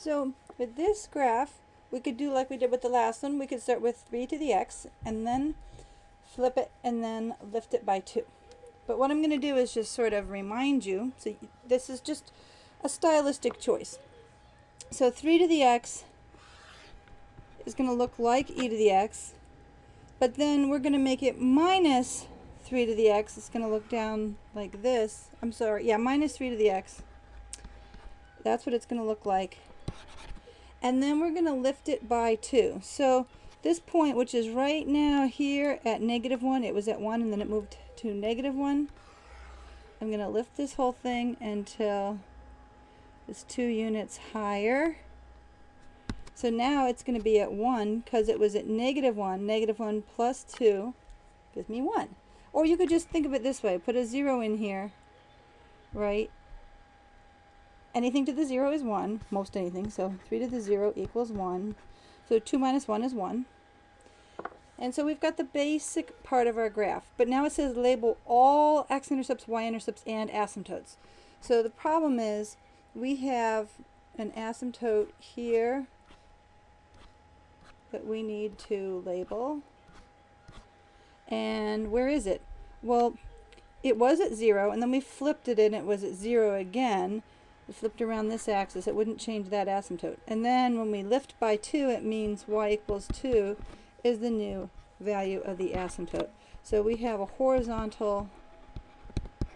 So with this graph, we could do like we did with the last one. We could start with 3 to the x and then flip it and then lift it by 2. But what I'm going to do is just sort of remind you, so this is just a stylistic choice. So 3 to the x is going to look like e to the x, but then we're going to make it minus 3 to the x. It's going to look down like this. I'm sorry, yeah, minus 3 to the x. That's what it's going to look like. And then we're going to lift it by 2. So this point, which is right now here at -1, it was at 1 and then it moved to -1. I'm going to lift this whole thing until it's 2 units higher. So now it's going to be at 1 because it was at -1. -1 plus 2 gives me 1. Or you could just think of it this way. Put a 0 in here, right? Anything to the 0 is 1, most anything. So 3 to the 0 equals 1. So 2 minus 1 is 1. And so we've got the basic part of our graph. But now it says label all x-intercepts, y-intercepts, and asymptotes. So the problem is we have an asymptote here that we need to label. And where is it? Well, it was at 0, and then we flipped it and it was at 0 again. We flipped around this axis. It wouldn't change that asymptote. And then when we lift by 2, it means y equals 2 is the new value of the asymptote. So we have a horizontal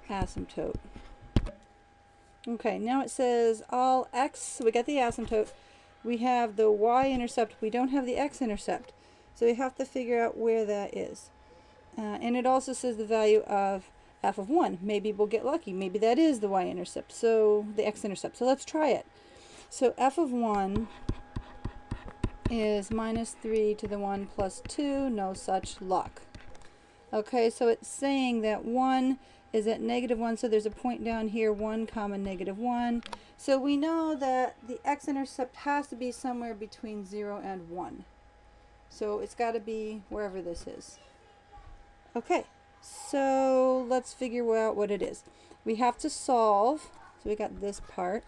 asymptote. Okay, now it says all x, so we got the asymptote. We have the y-intercept, we don't have the x-intercept. So we have to figure out where that is. And it also says the value of f of 1. Maybe we'll get lucky. Maybe that is the y-intercept, so the x-intercept. So let's try it. So f of 1 is minus 3 to the 1 plus 2. No such luck. Okay, so it's saying that 1 is at -1, so there's a point down here, 1 comma -1. So we know that the x-intercept has to be somewhere between 0 and 1. So it's got to be wherever this is. Okay, so let's figure out what it is. We have to solve, so we got this part.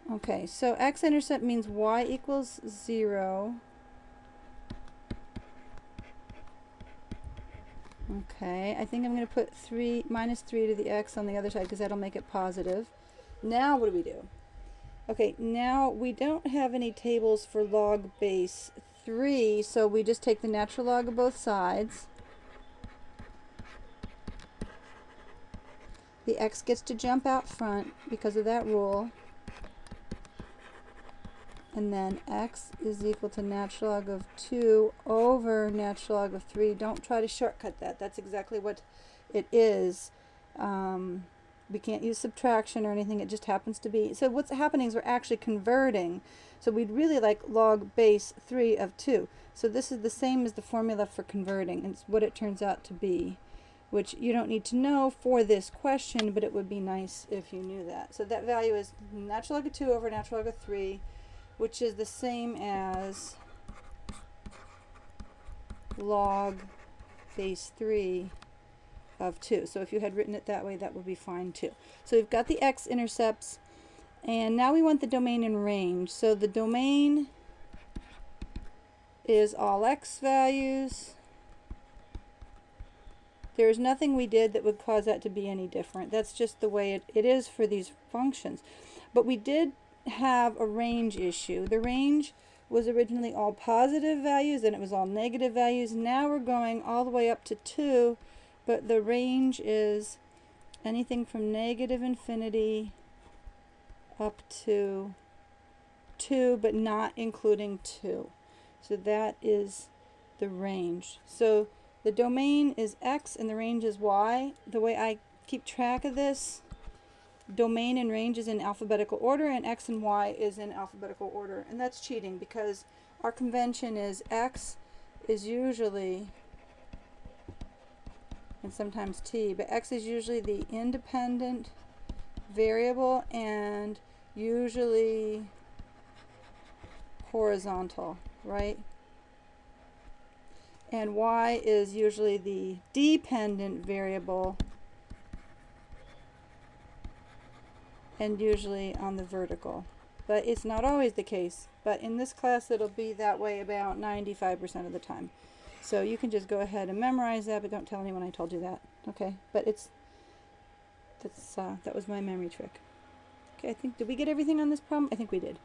Okay, so x-intercept means y equals 0. Okay, I think I'm going to put minus 3 to the x on the other side because that'll make it positive. Now what do we do? Okay, now we don't have any tables for log base 3, so we just take the natural log of both sides. The x gets to jump out front because of that rule. And then x is equal to natural log of 2 over natural log of 3. Don't try to shortcut that. That's exactly what it is. We can't use subtraction or anything. It just happens to be. So what's happening is we're actually converting. So we'd really like log base 3 of 2. So this is the same as the formula for converting. It's what it turns out to be, which you don't need to know for this question, but it would be nice if you knew that. So that value is natural log of 2 over natural log of 3. Which is the same as log base 3 of 2. So if you had written it that way, that would be fine too. So we've got the x-intercepts, and now we want the domain and range. So the domain is all x values. There's nothing we did that would cause that to be any different. That's just the way it is for these functions. But we did have a range issue. The range was originally all positive values and it was all negative values. Now we're going all the way up to 2, but the range is anything from -infinity up to 2, but not including 2. So that is the range. So the domain is x and the range is y. The way I keep track of this, domain and range is in alphabetical order and x and y is in alphabetical order, and that's cheating because our convention is x is usually, and sometimes t, but x is usually the independent variable and usually horizontal, right? And y is usually the dependent variable and usually on the vertical. But it's not always the case. But in this class, it'll be that way about 95% of the time. So you can just go ahead and memorize that, but don't tell anyone I told you that. Okay? But that was my memory trick. Okay, did we get everything on this problem? I think we did.